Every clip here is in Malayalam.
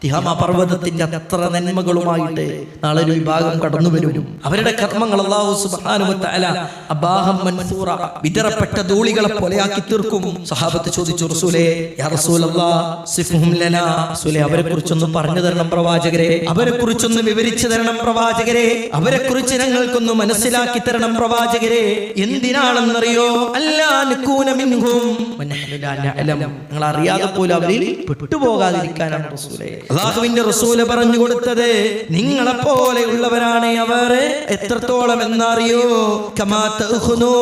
തിഹാമ പർവ്വതത്തിന്റെ അത്ര നന്മകളുമായിട്ട് നാളെ ഒരു വിഭാഗം കടന്നു വരും. അവരുടെ കർമ്മങ്ങൾ അല്ലാഹു സുബ്ഹാനഹു വ തആല അബാഹം മൻസൂറ വിതറപ്പെട്ട ധൂളികളെ പോലെയാക്കി തീർക്കും. സഹാബത്ത് ചോദിച്ചു, റസൂലേ യാ റസൂലല്ലാഹ് സിഫ്ഹും ലനാ, റസൂലേ അവരെ കുറിച്ചൊന്ന് പറഞ്ഞു തരണം പ്രവാചകരെ, അവരെ കുറിച്ചൊന്ന് വിവരിച്ചു തരണം പ്രവാചകരെ, അവരെ കുറിച്ച് ഞങ്ങൾക്കൊന്ന് മനസ്സിലാക്കി തരണം പ്രവാചകരെ. എന്തിനാണെന്നറിയോ? അല്ലാ നകൂന മിൻഹും വനഹ്നു ലാ നഅലം, ഞങ്ങൾ അറിയാതെ പോലും അവരിൽ പെട്ടുപോകാതിരിക്കാനാണ് റസൂലേ. അല്ലാഹുവിന്റെ റസൂല് പറഞ്ഞു കൊടുത്തത് നിങ്ങളെ പോലെയുള്ളവരാണ് അവർ. എത്രത്തോളം എന്നറിയോ? കമാ തഖുനൂ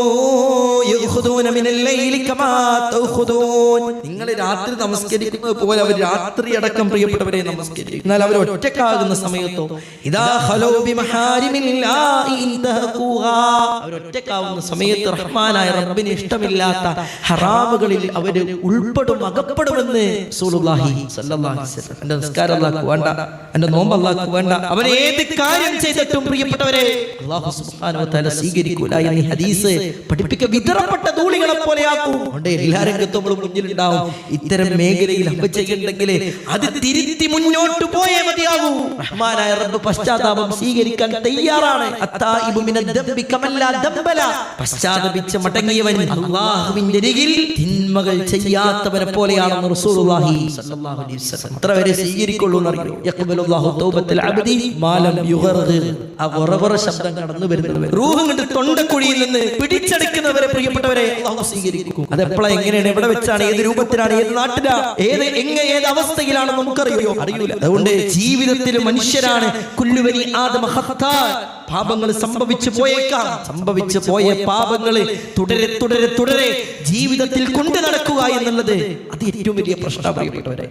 യഖുദൂന മിനൽ ലൈലി കമാ തഖുദൂൻ, നിങ്ങൾ രാത്രി നമസ്കരിക്കുന്നത് പോലെ അവർ രാത്രി അടക്കം പ്രിയപ്പെട്ടവരെ നമസ്കരിക്കും. എന്നാൽ അവർ ഒറ്റക്കാകുന്ന സമയത്തോ ഇദാ ഖലൂ ബിമഹാരിമില്ലാഹി ഇൻതഹഖൂഹാ, അവർ ഒറ്റക്കാവുന്ന സമയത്ത് റഹ്മാനായ റബ്ബിന് ഇഷ്ടമില്ലാത്ത ഹറാമുകളിൽ അവർ ഉൾപ്പെടും, അകപ്പെടുമെന്ന് റസൂലുള്ളാഹി സ്വല്ലല്ലാഹു അലൈഹി വസല്ലം. എന്റെ നിസ്കാരം അല്ലാഹു വേണ്ട, എന്റെ നോമ്പ് അല്ലാഹു വേണ്ട, അവൻ ഏത് കാര്യം ചെയ്തിട്ടും പ്രിയപ്പെട്ടവരെ അല്ലാഹു സുബ്ഹാനഹു വ തആല സ്വീകരിക്കൂല എന്ന് ഹദീസ് പഠിപ്പിക്കുക. വിതറപ്പെട്ട ധൂളികളെ പോലെയാക്കും. അതുകൊണ്ട് എല്ലാ രംഗത്തും നമ്മൾ മുന്നിലുണ്ടാവും. ഇത്തരം മേഖലയിൽ അപ്പ ചെയ്യണ്ടെങ്കിൽ അത് തിരുത്തി മുന്നോട്ട് പോയേ മതിയാകൂ. റഹ്മാനായ റബ്ബ് പശ്ചാത്താപം സ്വീകരിക്കാൻ തയ്യാറാണ്. അത്തായിബു മിനദ് ദംബി കമല്ലാ ദംബല, പശ്ചാത്തപിച്ച് മടങ്ങിയവൻ അല്ലാഹുവിന്റെ അരികിൽ തിന്മകൾ ചെയ്യാത്തവനെ പോലെയാണെന്ന് റസൂലുള്ളാഹി സ്വല്ലല്ലാഹു അലൈഹി വസല്ലം. എത്ര വരെ സ്വീകരിക്കുള്ളൂ എന്നറിയോ? യഖ്ബലുല്ലാഹു തൗബത്തൽ അബ്ദി മാ ലം യുഗർഗിർ, ആ ഗറഗറ ശബ്ദം കടന്നു വരുന്നവരെ, റൂഹ് കൊണ്ട് തൊണ്ടക്കുഴിയിൽ നിന്ന് പിടിച്ചെടുക്കുന്നവരെ പ്രിയപ്പെട്ടവരെ അല്ലാഹു സ്വീകരിക്കും. അതെപ്പോഴാ, എങ്ങനെയാണ്, എവിടെ വെച്ചാണ്, ഏത് രൂപത്തിലാണ്, ഏത് നാട്ടിലാണ്, ഏത് അവസ്ഥയിലാണ് നമുക്കറിയോ? അറിയൂല. അതുകൊണ്ട് ജീവിതത്തിൽ മനുഷ്യരാണ് കുല്ലുബനി ആദമ ഖത്താ, പാപങ്ങൾ സംഭവിച്ചു പോയേക്കാം. സംഭവിച്ചു പോയ പാപങ്ങള് തുടരെ തുടരെ തുടരെ ജീവിതത്തിൽ കൊണ്ടു നടക്കുക എന്നുള്ളത് അത് ഏറ്റവും വലിയ പ്രശ്നം പ്രിയപ്പെട്ടവരെ.